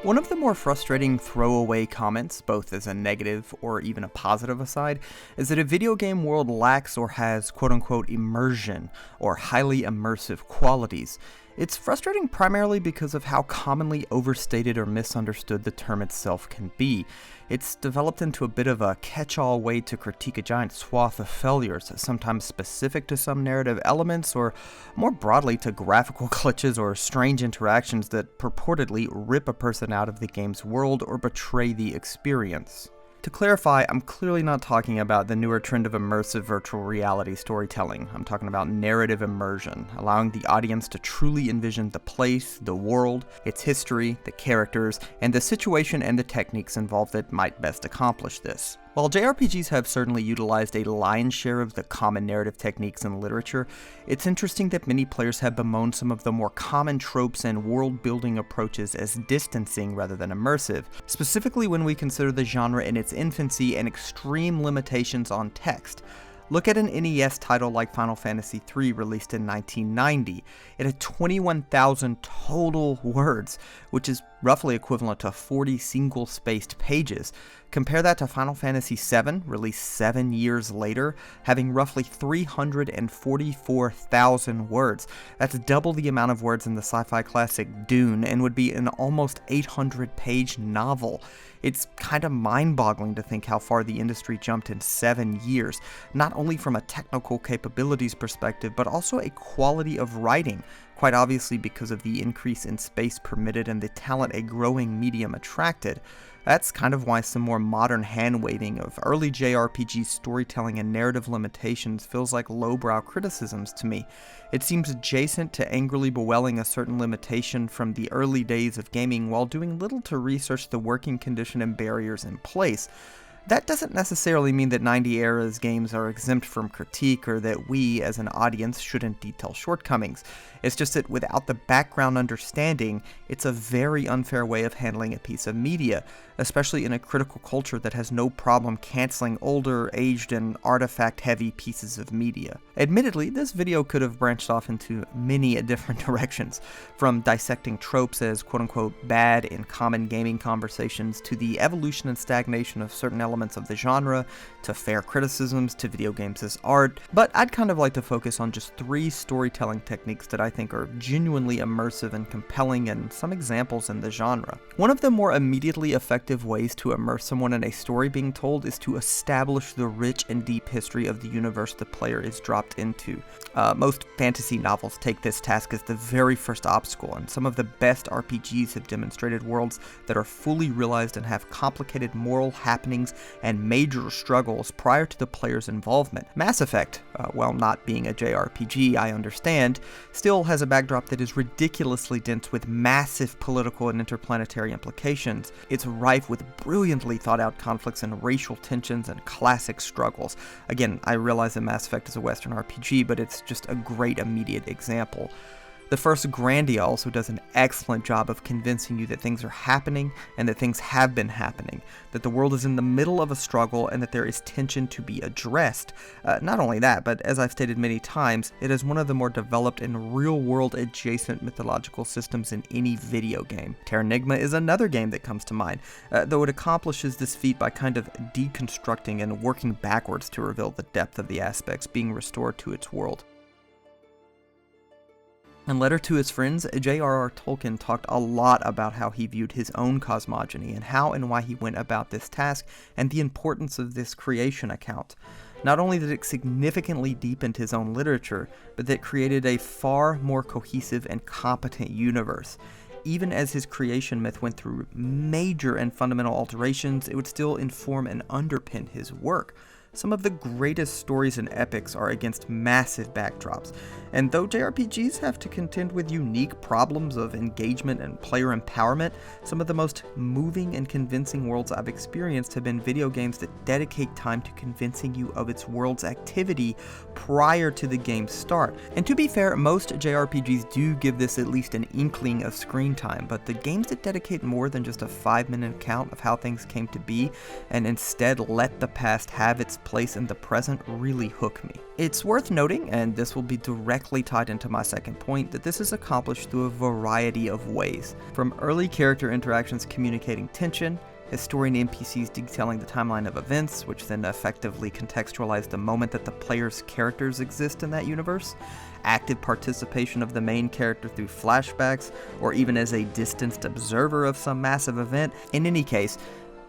One of the more frustrating throwaway comments, both as a negative or even a positive aside, is that a video game world lacks or has quote-unquote immersion, or highly immersive qualities. It's frustrating primarily because of how commonly overstated or misunderstood the term itself can be. It's developed into a bit of a catch-all way to critique a giant swath of failures, sometimes specific to some narrative elements, or more broadly to graphical glitches or strange interactions that purportedly rip a person out of the game's world or betray the experience. To clarify, I'm clearly not talking about the newer trend of immersive virtual reality storytelling. I'm talking about narrative immersion, allowing the audience to truly envision the place, the world, its history, the characters, and the situation and the techniques involved that might best accomplish this. While JRPGs have certainly utilized a lion's share of the common narrative techniques in literature, it's interesting that many players have bemoaned some of the more common tropes and world-building approaches as distancing rather than immersive, specifically when we consider the genre in its infancy and extreme limitations on text. Look at an NES title like Final Fantasy III released in 1990. It had 21,000 total words, which is roughly equivalent to 40 single-spaced pages. Compare that to Final Fantasy VII, released 7 years later, having roughly 344,000 words. That's double the amount of words in the sci-fi classic Dune, and would be an almost 800-page novel. It's kind of mind-boggling to think how far the industry jumped in 7 years, not only from a technical capabilities perspective, but also a quality of writing, quite obviously because of the increase in space permitted and the talent a growing medium attracted. That's kind of why some more modern hand-waving of early JRPG storytelling and narrative limitations feels like lowbrow criticisms to me. It seems adjacent to angrily bewailing a certain limitation from the early days of gaming while doing little to research the working condition and barriers in place. That doesn't necessarily mean that 90s games are exempt from critique or that we, as an audience, shouldn't detail shortcomings. It's just that without the background understanding, it's a very unfair way of handling a piece of media, especially in a critical culture that has no problem canceling older, aged, and artifact-heavy pieces of media. Admittedly, this video could have branched off into many different directions, from dissecting tropes as quote-unquote bad in common gaming conversations to the evolution and stagnation of certain elements of the genre, to fair criticisms, to video games as art, but I'd kind of like to focus on just 3 storytelling techniques that I think are genuinely immersive and compelling, and some examples in the genre. One of the more immediately effective ways to immerse someone in a story being told is to establish the rich and deep history of the universe the player is dropped into. Most fantasy novels take this task as the very first obstacle, and some of the best RPGs have demonstrated worlds that are fully realized and have complicated moral happenings and major struggles prior to the player's involvement. Mass Effect, while not being a JRPG, I understand, still has a backdrop that is ridiculously dense with massive political and interplanetary implications. It's rife with brilliantly thought out conflicts and racial tensions and classic struggles. Again, I realize that Mass Effect is a Western RPG, but it's just a great immediate example. The first Grandia also does an excellent job of convincing you that things are happening and that things have been happening, that the world is in the middle of a struggle and that there is tension to be addressed. Not only that, but as I've stated many times, it is one of the more developed and real-world adjacent mythological systems in any video game. Terranigma is another game that comes to mind, though it accomplishes this feat by kind of deconstructing and working backwards to reveal the depth of the aspects being restored to its world. In Letter to His Friends, J.R.R. Tolkien talked a lot about how he viewed his own cosmogony and how and why he went about this task and the importance of this creation account. Not only did it significantly deepen his own literature, but that created a far more cohesive and competent universe. Even as his creation myth went through major and fundamental alterations, it would still inform and underpin his work. Some of the greatest stories and epics are against massive backdrops, and though JRPGs have to contend with unique problems of engagement and player empowerment, some of the most moving and convincing worlds I've experienced have been video games that dedicate time to convincing you of its world's activity prior to the game's start. And to be fair, most JRPGs do give this at least an inkling of screen time, but the games that dedicate more than just a 5-minute account of how things came to be, and instead let the past have its takes place in the present really hook me. It's worth noting, and this will be directly tied into my second point, that this is accomplished through a variety of ways. From early character interactions communicating tension, historian NPCs detailing the timeline of events, which then effectively contextualize the moment that the player's characters exist in that universe, active participation of the main character through flashbacks, or even as a distanced observer of some massive event. In any case,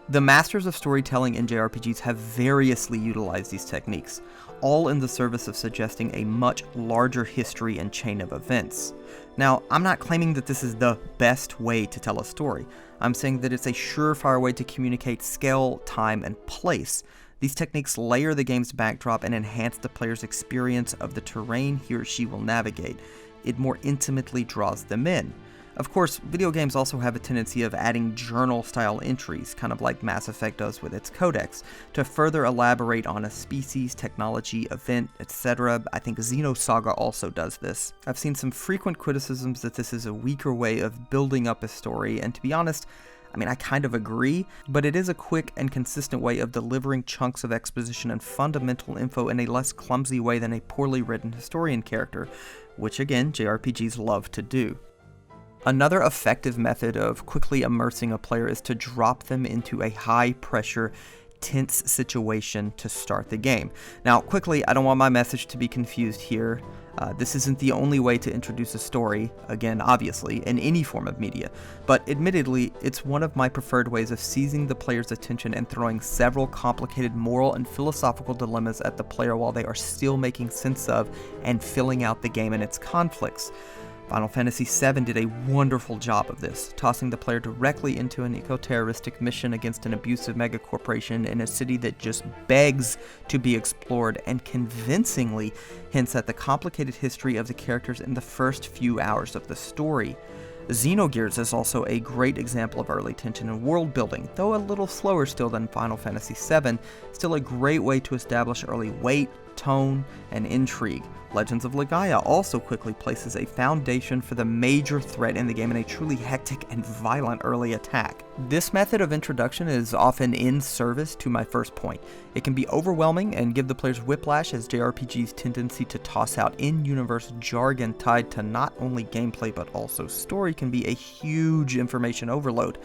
the masters of storytelling in JRPGs have variously utilized these techniques, all in the service of suggesting a much larger history and chain of events. Now, I'm not claiming that this is the best way to tell a story. I'm saying that it's a surefire way to communicate scale, time, and place. These techniques layer the game's backdrop and enhance the player's experience of the terrain he or she will navigate. It more intimately draws them in. Of course, video games also have a tendency of adding journal-style entries, kind of like Mass Effect does with its codex, to further elaborate on a species, technology, event, etc. I think Xenosaga also does this. I've seen some frequent criticisms that this is a weaker way of building up a story, and to be honest, I kind of agree, but it is a quick and consistent way of delivering chunks of exposition and fundamental info in a less clumsy way than a poorly written historian character, which again, JRPGs love to do. Another effective method of quickly immersing a player is to drop them into a high-pressure, tense situation to start the game. Now, quickly, I don't want my message to be confused here. This isn't the only way to introduce a story, again, obviously, in any form of media, but admittedly, it's one of my preferred ways of seizing the player's attention and throwing several complicated moral and philosophical dilemmas at the player while they are still making sense of and filling out the game and its conflicts. Final Fantasy VII did a wonderful job of this, tossing the player directly into an eco-terroristic mission against an abusive megacorporation in a city that just begs to be explored and convincingly hints at the complicated history of the characters in the first few hours of the story. Xenogears is also a great example of early tension and world building, though a little slower still than Final Fantasy VII, still a great way to establish early weight, tone, and intrigue. Legends of Legaia also quickly places a foundation for the major threat in the game in a truly hectic and violent early attack. This method of introduction is often in service to my first point. It can be overwhelming and give the players whiplash, as JRPG's tendency to toss out in-universe jargon tied to not only gameplay but also story can be a huge information overload.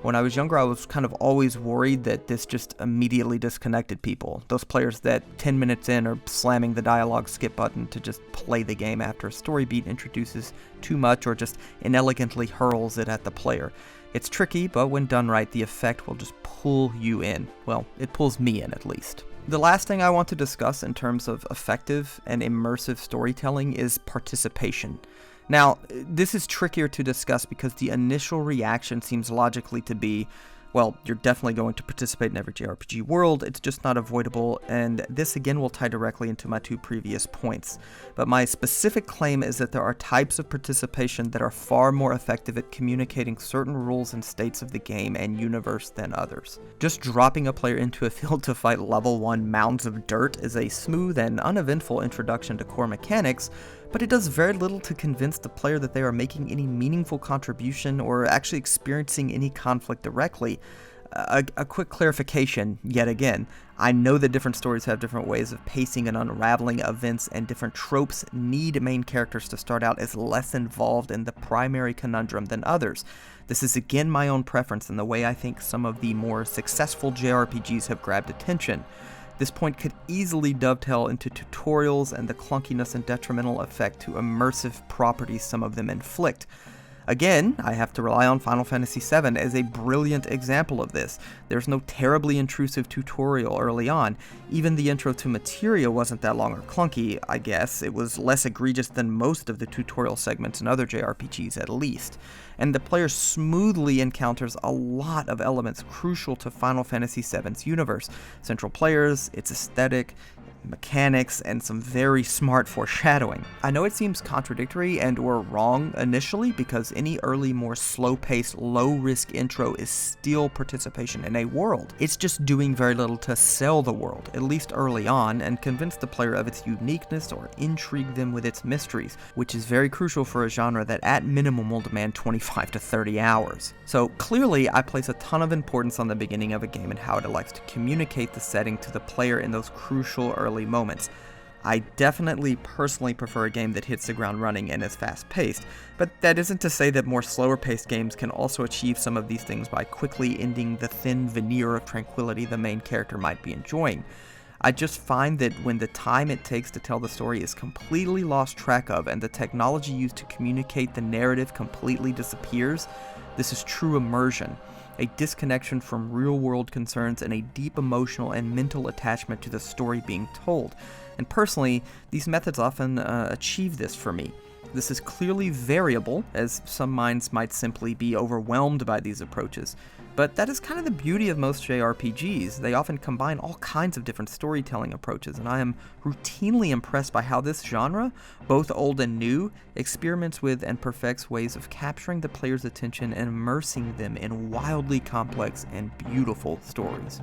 When I was younger, I was kind of always worried that this just immediately disconnected people. Those players that 10 minutes in are slamming the dialogue skip button to just play the game after a story beat introduces too much or just inelegantly hurls it at the player. It's tricky, but when done right, the effect will just pull you in. Well, it pulls me in at least. The last thing I want to discuss in terms of effective and immersive storytelling is participation. Now, this is trickier to discuss because the initial reaction seems logically to be, well, you're definitely going to participate in every JRPG world, it's just not avoidable, and this again will tie directly into my two previous points. But my specific claim is that there are types of participation that are far more effective at communicating certain rules and states of the game and universe than others. Just dropping a player into a field to fight level 1 mounds of dirt is a smooth and uneventful introduction to core mechanics, but it does very little to convince the player that they are making any meaningful contribution or actually experiencing any conflict directly. A quick clarification, yet again, I know that different stories have different ways of pacing and unraveling events, and different tropes need main characters to start out as less involved in the primary conundrum than others. This is again my own preference and the way I think some of the more successful JRPGs have grabbed attention. This point could easily dovetail into tutorials and the clunkiness and detrimental effect to immersive properties some of them inflict. Again, I have to rely on Final Fantasy VII as a brilliant example of this. There's no terribly intrusive tutorial early on. Even the intro to Materia wasn't that long or clunky, I guess. It was less egregious than most of the tutorial segments in other JRPGs at least. And the player smoothly encounters a lot of elements crucial to Final Fantasy VII's universe. Central players, its aesthetic, mechanics, and some very smart foreshadowing. I know it seems contradictory and or wrong initially, because any early, more slow-paced, low-risk intro is still participation in a world. It's just doing very little to sell the world, at least early on, and convince the player of its uniqueness or intrigue them with its mysteries, which is very crucial for a genre that at minimum will demand 25 to 30 hours. So clearly, I place a ton of importance on the beginning of a game and how it elects to communicate the setting to the player in those crucial early moments. I definitely personally prefer a game that hits the ground running and is fast-paced, but that isn't to say that more slower-paced games can also achieve some of these things by quickly ending the thin veneer of tranquility the main character might be enjoying. I just find that when the time it takes to tell the story is completely lost track of and the technology used to communicate the narrative completely disappears, this is true immersion, a disconnection from real-world concerns and a deep emotional and mental attachment to the story being told. And personally, these methods often achieve this for me. This is clearly variable, as some minds might simply be overwhelmed by these approaches, but that is kind of the beauty of most JRPGs. They often combine all kinds of different storytelling approaches, and I am routinely impressed by how this genre, both old and new, experiments with and perfects ways of capturing the player's attention and immersing them in wildly complex and beautiful stories.